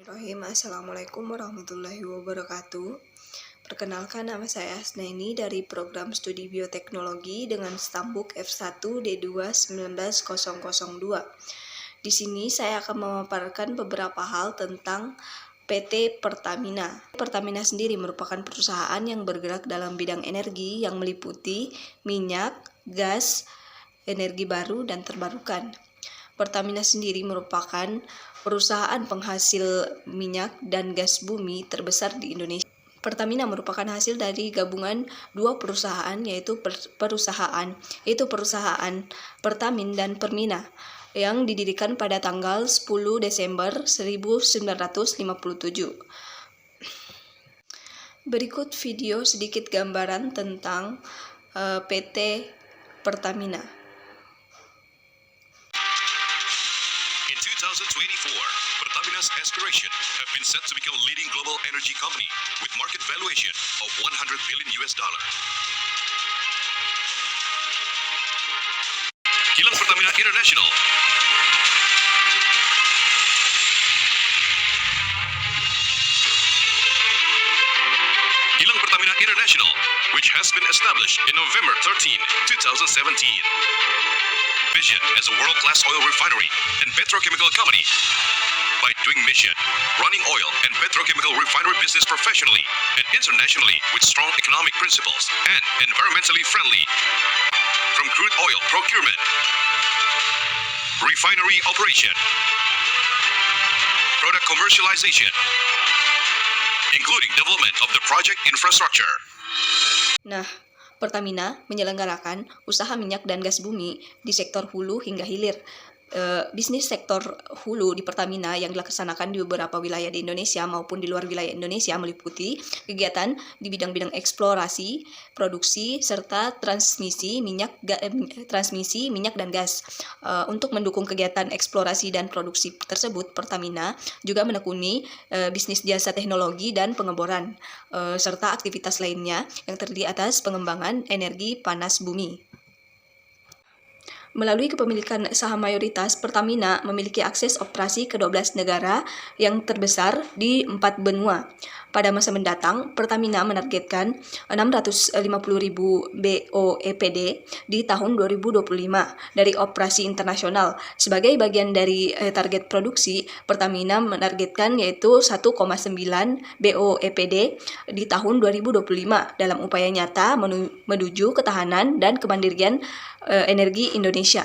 Bismillahirrahmanirrahim. Assalamualaikum warahmatullahi wabarakatuh. Perkenalkan, nama saya Asnaini dari program studi bioteknologi dengan stambuk F1D2 19002. Di sini saya akan memaparkan beberapa hal tentang PT Pertamina. Pertamina sendiri merupakan perusahaan yang bergerak dalam bidang energi yang meliputi minyak, gas, energi baru, dan terbarukan. Pertamina sendiri merupakan perusahaan penghasil minyak dan gas bumi terbesar di Indonesia. Pertamina merupakan hasil dari gabungan dua perusahaan, yaitu perusahaan Pertamin dan Permina, yang didirikan pada tanggal 10 Desember 1957. Berikut video sedikit gambaran tentang PT Pertamina. In 2024, Pertamina's aspiration have been set to become a leading global energy company with market valuation of $100 billion. Kilang Pertamina International. Kilang Pertamina International, which has been established in November 13, 2017. Vision as a world-class oil refinery and petrochemical company. By doing mission, running oil and petrochemical refinery business professionally and internationally with strong economic principles and environmentally friendly. From crude oil procurement, refinery operation, product commercialization, including development of the project infrastructure. Nah, Pertamina menyelenggarakan usaha minyak dan gas bumi di sektor hulu hingga hilir. Bisnis sektor hulu di Pertamina yang dilaksanakan di beberapa wilayah di Indonesia maupun di luar wilayah Indonesia meliputi kegiatan di bidang-bidang eksplorasi, produksi, serta transmisi minyak dan gas. Untuk mendukung kegiatan eksplorasi dan produksi tersebut, Pertamina juga menekuni bisnis jasa teknologi dan pengeboran, serta aktivitas lainnya yang terdiri atas pengembangan energi panas bumi. Melalui kepemilikan saham mayoritas, Pertamina memiliki akses operasi ke 12 negara yang terbesar di 4 benua. Pada masa mendatang, Pertamina menargetkan 650.000 BOEPD di tahun 2025 dari operasi internasional. Sebagai bagian dari target produksi, Pertamina menargetkan yaitu 1,9 BOEPD di tahun 2025 dalam upaya nyata menuju ketahanan dan kemandirian energi Indonesia.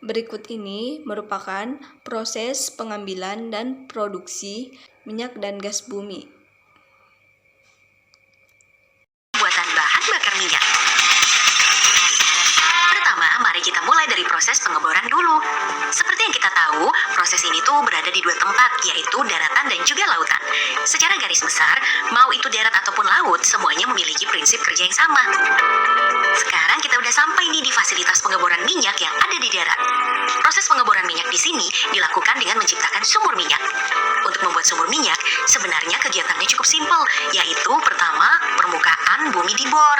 Berikut ini merupakan proses pengambilan dan produksi minyak dan gas bumi. Pembuatan bahan bakar minyak. Pertama, mari kita mulai dari proses pengeboran dulu. Seperti yang kita tahu, proses ini tuh berada di dua tempat, yaitu daratan dan juga lautan. Secara garis besar, mau itu darat ataupun laut, semuanya memiliki prinsip kerja yang sama. Sekarang kita udah sampai nih di fasilitas pengeboran minyak yang ada di darat. Proses pengeboran minyak di sini dilakukan dengan menciptakan sumur minyak. Untuk membuat sumur minyak, sebenarnya kegiatannya cukup simpel, yaitu pertama, permukaan bumi dibor.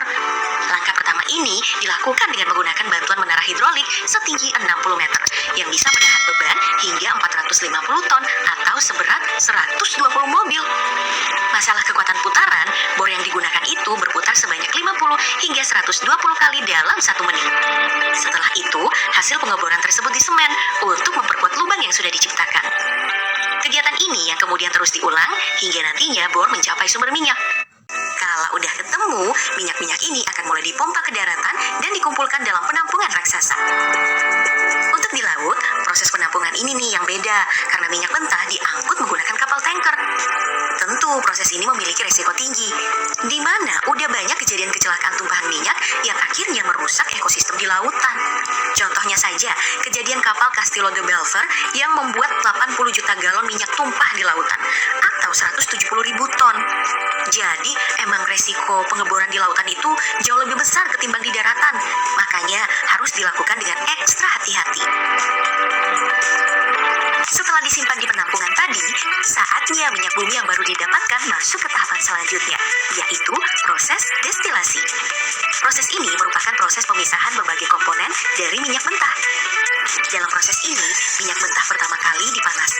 Langkah pertama ini dilakukan dengan menggunakan bantuan menara hidrolik setinggi 60 meter yang bisa menahan beban hingga 450 ton atau seberat 120 mobil. Masalah kekuatan putaran, bor yang digunakan itu berputar sebanyak 50 hingga 120 kali dalam 1 menit. Setelah itu, hasil pengeboran tersebut disemen untuk memperkuat lubang yang sudah diciptakan. Kegiatan ini yang kemudian terus diulang hingga nantinya bor mencapai sumber minyak. Kalau udah ketemu, minyak-minyak ini akan mulai dipompa ke daratan dan dikumpulkan dalam penampungan raksasa. Untuk di laut, proses penampungan ini nih yang beda, karena minyak mentah diangkut menggunakan kapal tanker. Tentu proses ini memiliki resiko tinggi, di mana udah banyak kejadian kecelakaan tumpahan minyak yang akhirnya merusak ekosistem di lautan. Contohnya saja, kejadian kapal Castillo de Belver yang membuat 80 juta galon minyak tumpah di lautan, atau 170.000 ton. Jadi, emang resiko pengeboran di lautan itu jauh lebih besar ketimbang di daratan. Makanya harus dilakukan dengan ekstra hati-hati. Setelah disimpan di penampungan tadi, saatnya minyak bumi yang baru didapatkan masuk ke tahapan selanjutnya, yaitu proses destilasi. Proses ini merupakan proses pemisahan berbagai komponen dari minyak mentah. Dalam proses ini, minyak mentah pertama kali dipanaskan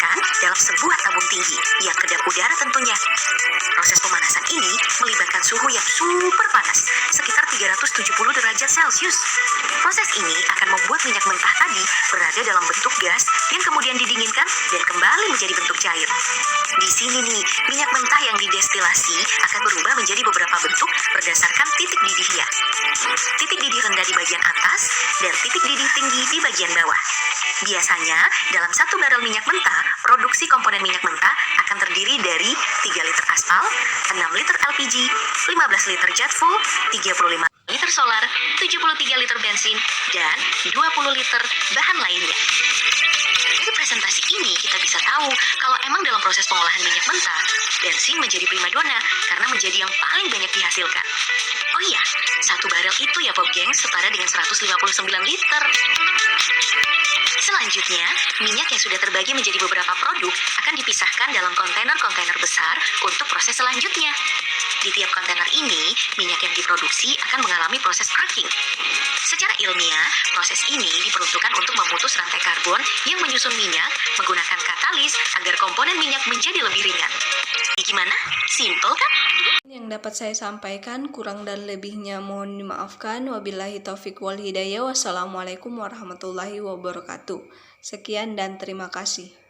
tinggi, yang kedap udara tentunya. Proses pemanasan ini melibatkan suhu yang super panas, sekitar 370 derajat Celcius. Proses ini akan membuat minyak mentah tadi berada dalam bentuk gas yang kemudian didinginkan dan kembali menjadi bentuk cair. Di sini nih, minyak mentah yang didestilasi akan berubah menjadi beberapa bentuk berdasarkan titik didihnya. Titik didih rendah di bagian atas dan titik didih tinggi di bagian bawah. Biasanya, dalam 1 barel minyak mentah, produksi komponen minyak mentah akan terdiri dari 3 liter aspal, 6 liter LPG, 15 liter jet fuel, 35 liter solar, 73 liter bensin, dan 20 liter bahan lainnya. Dari presentasi ini kita bisa tahu kalau emang dalam proses pengolahan minyak mentah, bensin menjadi primadona karena menjadi yang paling banyak dihasilkan. Oh iya, 1 barel itu ya Pop Gengs setara dengan 159 liter. Selanjutnya, minyak yang sudah terbagi menjadi beberapa produk akan dipisahkan dalam kontainer-kontainer besar untuk proses selanjutnya. Di tiap kontainer ini, minyak yang diproduksi akan mengalami proses cracking. Secara ilmiah, proses ini diperuntukkan untuk memutus rantai karbon yang menyusun minyak menggunakan katalis agar komponen minyak menjadi lebih ringan. Gimana? Simple kan? Yang dapat saya sampaikan, kurang dan lebihnya mohon dimaafkan. Wabillahi taufiq wal hidayah. Wassalamualaikum warahmatullahi wabarakatuh. Sekian dan terima kasih.